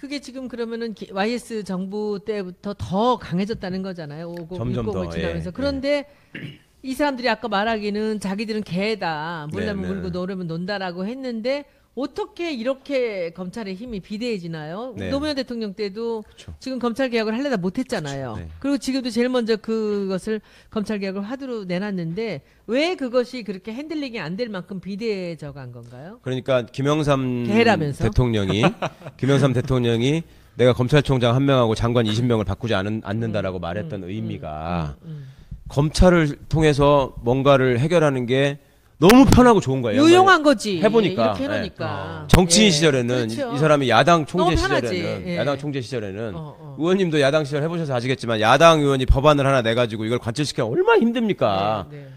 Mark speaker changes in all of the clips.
Speaker 1: 그게 지금 그러면은 YS 정부 때부터 더 강해졌다는 거잖아요. 50,
Speaker 2: 점점
Speaker 1: 60을
Speaker 2: 더,
Speaker 1: 지나면서.
Speaker 2: 예,
Speaker 1: 그런데 이 사람들이 아까 말하기는 자기들은 개다. 물려면
Speaker 2: 네,
Speaker 1: 물고
Speaker 2: 네.
Speaker 1: 노려면 논다라고 했는데 어떻게 이렇게 검찰의 힘이 비대해지나요?
Speaker 2: 네.
Speaker 1: 노무현 대통령 때도
Speaker 2: 그렇죠.
Speaker 1: 지금 검찰 개혁을 하려다 못했잖아요.
Speaker 2: 그렇죠. 네.
Speaker 1: 그리고 지금도 제일 먼저 그것을 검찰 개혁을 화두로 내놨는데 왜 그것이 그렇게 핸들링이 안 될 만큼 비대해져 간 건가요?
Speaker 2: 그러니까 김영삼
Speaker 1: 개라면서?
Speaker 2: 대통령이 내가 검찰총장 1명하고 장관 20명을 바꾸지 않는다라고 말했던 의미가 검찰을 통해서 뭔가를 해결하는 게 너무 편하고 좋은 거예요.
Speaker 1: 유용한 거지.
Speaker 2: 해보니까.
Speaker 1: 이렇게 해놓으니까.
Speaker 2: 정치인
Speaker 1: 예.
Speaker 2: 시절에는
Speaker 1: 그렇죠.
Speaker 2: 이 사람이 야당 총재
Speaker 1: 너무 편하지.
Speaker 2: 시절에는
Speaker 1: 예.
Speaker 2: 야당 총재 시절에는
Speaker 1: 어.
Speaker 2: 의원님도 야당 시절 해보셔서 아시겠지만 야당 의원이 법안을 하나 내가지고 이걸 관철시키기 얼마나 힘듭니까?
Speaker 1: 네.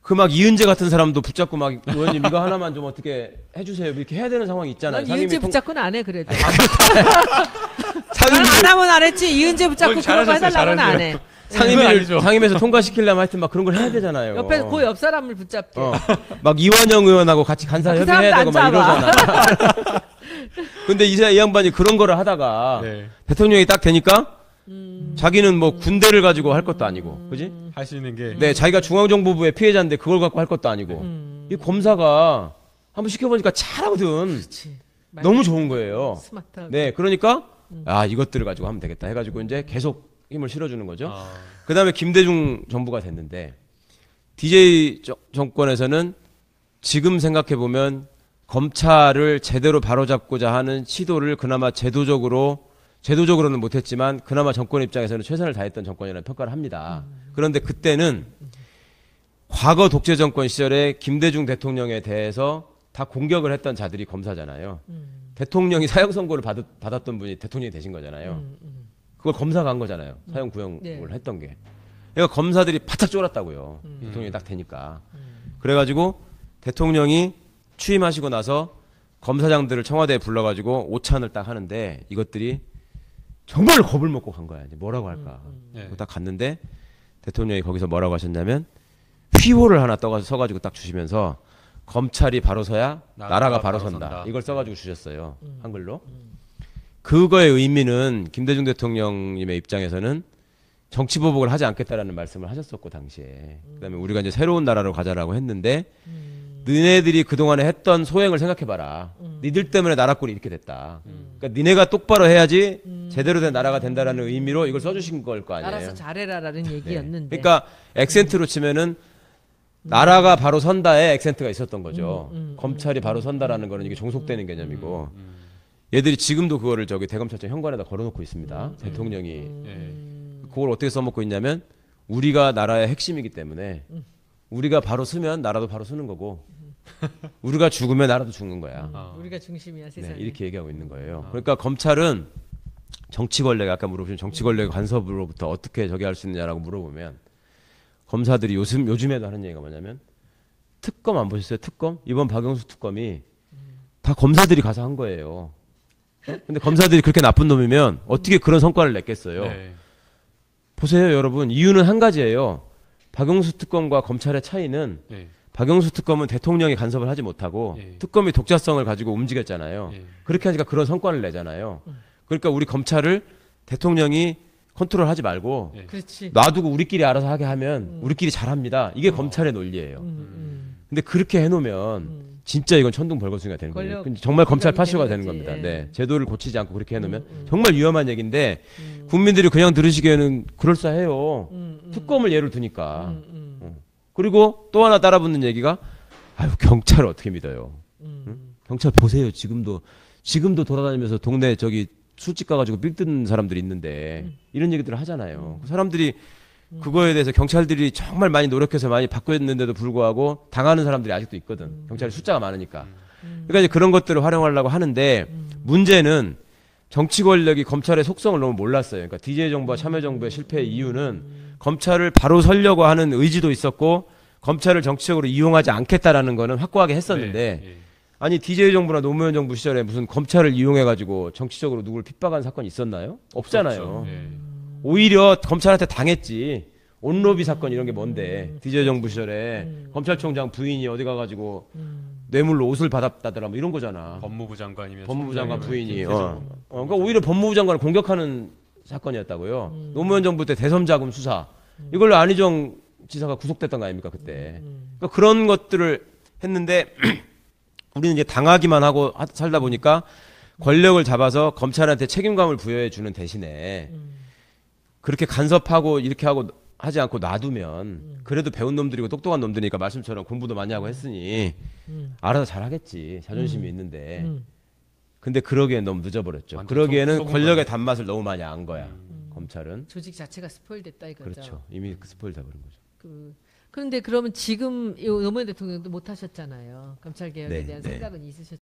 Speaker 2: 그 막 이은재 같은 사람도 붙잡고 막 의원님 이거 하나만 좀 어떻게 해주세요 이렇게 해야 되는 상황이 있잖아요.
Speaker 1: 난 이은재 붙잡고는 안 해 그래도.
Speaker 2: 상임위
Speaker 1: 안 하면 안 했지. 이은재 붙잡고 그런 거 해달라고는 안 해.
Speaker 2: 상임위에서 통과시키려면 하여튼 막 그런 걸 해야 되잖아요.
Speaker 1: 옆에 그 옆 사람을 붙잡게.
Speaker 2: 막 이완영 의원하고 같이 간사 협의해야 되고 막 이러잖아. 근데 이 양반이 그런 거를 하다가
Speaker 3: 네.
Speaker 2: 대통령이 딱 되니까 자기는 뭐 군대를 가지고 할 것도 아니고, 그지?
Speaker 3: 할 수 있는 게
Speaker 2: 네, 자기가 중앙정보부의 피해자인데 그걸 갖고 할 것도 아니고. 이 검사가 한번 시켜보니까 잘하거든.
Speaker 1: 그렇지.
Speaker 2: 너무 좋은 거예요.
Speaker 1: 스마트하고.
Speaker 2: 네, 그러니까 아 이것들을 가지고 하면 되겠다 해가지고 이제 계속 힘을 실어주는 거죠.
Speaker 3: 아.
Speaker 2: 그 다음에 김대중 정부가 됐는데 DJ 정권에서는 지금 생각해 보면 검찰을 제대로 바로잡고자 하는 시도를 그나마 제도적으로는 못했지만 그나마 정권 입장에서는 최선을 다했던 정권이라는 평가를 합니다. 그런데 그때는 과거 독재 정권 시절에 김대중 대통령에 대해서 다 공격을 했던 자들이 검사잖아요. 대통령이 사형 선고를 받았던 분이 대통령이 되신 거잖아요. 그걸 검사가 한 거잖아요. 사형 구형을
Speaker 1: 네.
Speaker 2: 했던 게. 그러니까 검사들이 바짝 쫄았다고요. 대통령이 딱 되니까. 그래가지고 대통령이 취임하시고 나서 검사장들을 청와대에 불러가지고 오찬을 딱 하는데 이것들이 정말 겁을 먹고 간 거야. 이제 뭐라고 할까.
Speaker 3: 네.
Speaker 2: 딱 갔는데 대통령이 거기서 뭐라고 하셨냐면 휘호를 하나 써가지고 딱 주시면서 검찰이 바로 서야 나라가 바로 선다. 이걸 써가지고 주셨어요. 한글로. 그거의 의미는 김대중 대통령님의 입장에서는 정치보복을 하지 않겠다라는 말씀을 하셨었고 당시에. 그다음에 우리가 이제 새로운 나라로 가자라고 했는데 너네들이 그동안에 했던 소행을 생각해봐라. 니들 때문에 나라 꼴이 이렇게 됐다. 그러니까 니네가 똑바로 해야지 제대로 된 나라가 된다라는 의미로 이걸 써주신 걸 거 아니에요.
Speaker 1: 알아서 잘해라라는 얘기였는데.
Speaker 2: 그러니까 액센트로 치면은 나라가 바로 선다에 액센트가 있었던 거죠. 검찰이 바로 선다라는 거는 이게 종속되는 개념이고 얘들이 지금도 그거를 저기 대검찰청 현관에다 걸어놓고 있습니다. 대통령이 그걸 어떻게 써먹고 있냐면 우리가 나라의 핵심이기 때문에 우리가 바로 쓰면 나라도 바로 쓰는 거고 우리가 죽으면 나라도 죽는 거야.
Speaker 1: 우리가 중심이야 세상에.
Speaker 2: 네, 이렇게 얘기하고 있는 거예요. 그러니까 검찰은 정치 권력 아까 물어보신 정치 권력의 간섭으로부터 어떻게 저기 할 수 있느냐라고 물어보면 검사들이 요즘에도 하는 얘기가 뭐냐면 특검 안 보셨어요? 특검? 이번 박영수 특검이 다 검사들이 가서 한 거예요. 근데 검사들이 그렇게 나쁜 놈이면 어떻게 그런 성과를 냈겠어요?
Speaker 3: 네.
Speaker 2: 보세요, 여러분. 이유는 한 가지예요. 박영수 특검과 검찰의 차이는
Speaker 3: 네.
Speaker 2: 박영수 특검은 대통령이 간섭을 하지 못하고
Speaker 3: 예.
Speaker 2: 특검이 독자성을 가지고 움직였잖아요.
Speaker 3: 예.
Speaker 2: 그렇게 하니까 그런 성과를 내잖아요. 그러니까 우리 검찰을 대통령이 컨트롤하지 말고
Speaker 3: 예.
Speaker 1: 그렇지.
Speaker 2: 놔두고 우리끼리 알아서 하게 하면 우리끼리 잘합니다. 이게 검찰의 논리예요. 근데 그렇게 해놓으면 진짜 이건 천둥벌거숭이가 되는 거예요.
Speaker 1: 권력
Speaker 2: 정말 검찰 파쇼가
Speaker 1: 되는
Speaker 2: 되는
Speaker 1: 거지.
Speaker 2: 겁니다.
Speaker 1: 예.
Speaker 2: 네, 제도를 고치지 않고 그렇게 해놓으면 정말 위험한 얘기인데 국민들이 그냥 들으시기에는 그럴싸해요. 특검을 예를 두니까. 그리고 또 하나 따라붙는 얘기가 아유 경찰을 어떻게 믿어요? 응? 경찰 보세요. 지금도 돌아다니면서 동네 저기 술집 가가지고 삥 뜯는 사람들이 있는데 이런 얘기들을 하잖아요. 사람들이 그거에 대해서 경찰들이 정말 많이 노력해서 많이 바꾸었는데도 불구하고 당하는 사람들이 아직도 있거든. 경찰이 숫자가 많으니까. 그러니까 이제 그런 것들을 활용하려고 하는데 문제는 정치 권력이 검찰의 속성을 너무 몰랐어요. 그러니까 DJ 정부와 참여정부의 실패의 이유는 검찰을 바로 서려고 하는 의지도 있었고 검찰을 정치적으로 이용하지 않겠다라는 거는 확고하게 했었는데
Speaker 3: 예.
Speaker 2: 아니 DJ 정부나 노무현 정부 시절에 무슨 검찰을 이용해 가지고 정치적으로 누구를 핍박한 사건이 있었나요? 없잖아요.
Speaker 3: 그렇죠. 예.
Speaker 2: 오히려 검찰한테 당했지. 온로비 사건 이런 게 뭔데? DJ 정부 시절에 검찰총장 부인이 어디 가가지고 뇌물로 옷을 받았다더라 뭐 이런 거잖아.
Speaker 3: 법무부 장관이면
Speaker 2: 법무부 장관 부인이 그러니까 오히려 법무부 장관을 공격하는 사건이었다고요. 노무현 정부 때 대섬자금 수사 이걸로 안희정 지사가 구속됐던 거 아닙니까 그때. 그러니까 그런 것들을 했는데 우리는 이제 당하기만 하고 살다 보니까 권력을 잡아서 검찰한테 책임감을 부여해 주는 대신에 그렇게 간섭하고 이렇게 하고 하지 않고 놔두면 그래도 배운 놈들이고 똑똑한 놈들이니까 말씀처럼 공부도 많이 하고 했으니 알아서 잘하겠지. 자존심이 있는데. 근데 그러기엔 너무 늦어버렸죠. 그러기에는 권력의 단맛을 너무 많이 안 거야. 검찰은.
Speaker 1: 조직 자체가 스포일됐다 이거죠.
Speaker 2: 그렇죠. 이미 스포일 다 버린 거죠.
Speaker 1: 그런데 그러면 지금 노무현 대통령도 못 하셨잖아요. 검찰 개혁에
Speaker 2: 네,
Speaker 1: 대한
Speaker 2: 네.
Speaker 1: 생각은 있으셨.